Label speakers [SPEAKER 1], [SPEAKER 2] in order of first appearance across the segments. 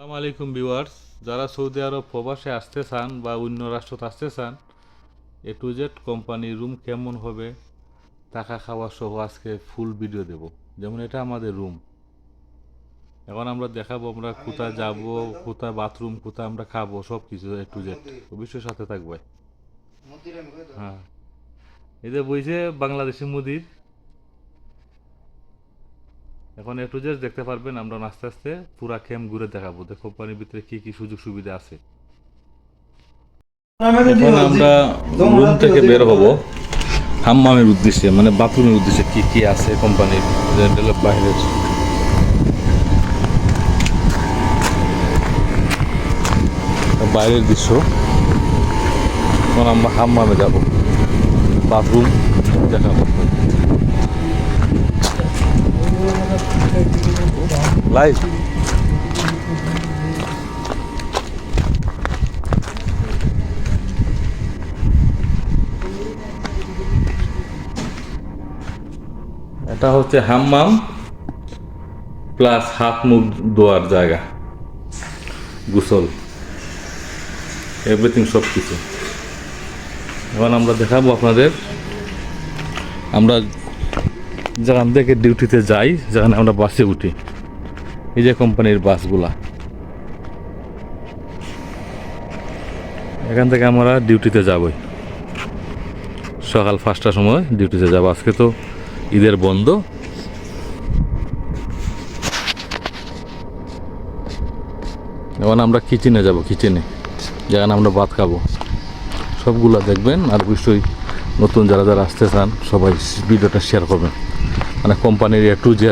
[SPEAKER 1] আসসালামু আলাইকুম ভিউয়ার্স, যারা সৌদি আরব প্রবাসে আসতে চান বা অন্য রাষ্ট্রতে আসতে চান, A to Z কোম্পানির রুম কেমন হবে, থাকা খাওয়া সহ আজকে ফুল ভিডিও দেব। যেমন এটা আমাদের রুম। এখন আমরা দেখাবো আমরা কোথায় যাব, কোথায় বাথরুম, কোথায় আমরা খাবো, সব কিছু A to Z। অবশ্যই সাথে থাকবে। হ্যাঁ, এই যে বইছে বাংলাদেশি মুদির। এখন A to Z দেখতে পারবেন। আমরা আস্তে আস্তে পুরা ক্যাম্প ঘুরে দেখাবো যে কোম্পানির ভিতরে কি কি সুযোগ সুবিধা আছে। এখন আমরা রুম থেকে বের হব হাম্মামের উদ্দেশ্যে, মানে বাথরুমের উদ্দেশ্যে কি কি আছে কোম্পানির বাইরের। বাইরের দৃশ্য। এখন আমরা হাম্মামে যাব, বাথরুম দেখাবো। লাইভ এটা হচ্ছে হাম্মাম প্লাস হাত মুখ ধোয়ার জায়গা, গোসল, এভরিথিং, সব কিছু। এখন আমরা দেখাবো আপনাদের আমরা যেখান থেকে ডিউটিতে যাই, যেখানে আমরা বাসে উঠি। এই যে কোম্পানির বাসগুলা, এখান থেকে আমরা ডিউটিতে যাবই। সকাল 5টার সময় ডিউটিতে যাব। আজকে তো ঈদের বন্ধ। এখন আমরা কিচেনে যাব, কিচেনে যেখানে আমরা ভাত খাবো। সবগুলা দেখবেন। আর অবশ্যই নতুন যারা যারা আসতে চান সবাই ভিডিওটা শেয়ার করবেন। মানে কোম্পানির A to Z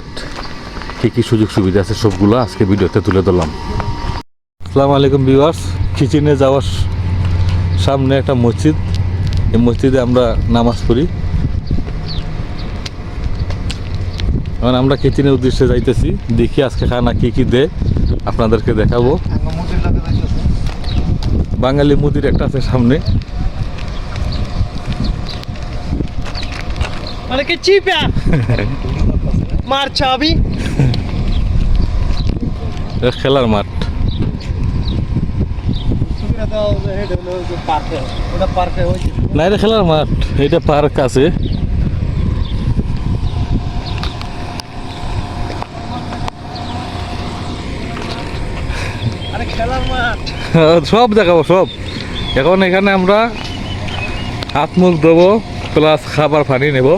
[SPEAKER 1] কী কী সুযোগ সুবিধা আছে সবগুলো আজকে ভিডিওতে তুলে ধরলাম। আসসালামু আলাইকুম ভিউয়ার্স, কিচেনে যাওয়ার সামনে একটা মসজিদ। এই মসজিদে আমরা নামাজ পড়ি। এখন আমরা কিচেনের উদ্দেশ্যে যাইতেছি। দেখি আজকে খানা কী কী দেয় আপনাদেরকে দেখাবো। বাঙালি মুদির একটা আছে সামনে।
[SPEAKER 2] মানে কি চিপা মার চাবি
[SPEAKER 1] খেলার মাঠ। না, এটা খেলার মাঠ, এটা পার্ক আছে।
[SPEAKER 2] খেলার মাঠ
[SPEAKER 1] সব দেখাবো সব। এখন এখানে আমরা হাত মুখ ধোবো প্লাস খাবার পানি নেব।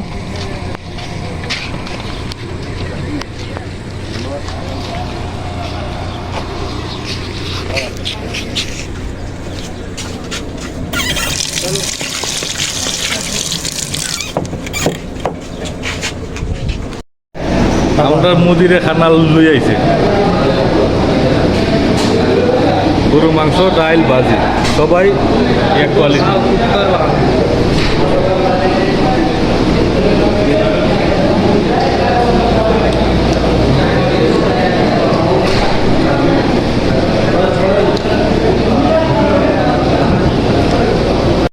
[SPEAKER 1] আমরা মুদিরে খানা লই আইছে, গরু মাংস, ডাইল, ভাজি, সবাই এক কোয়ালিটি।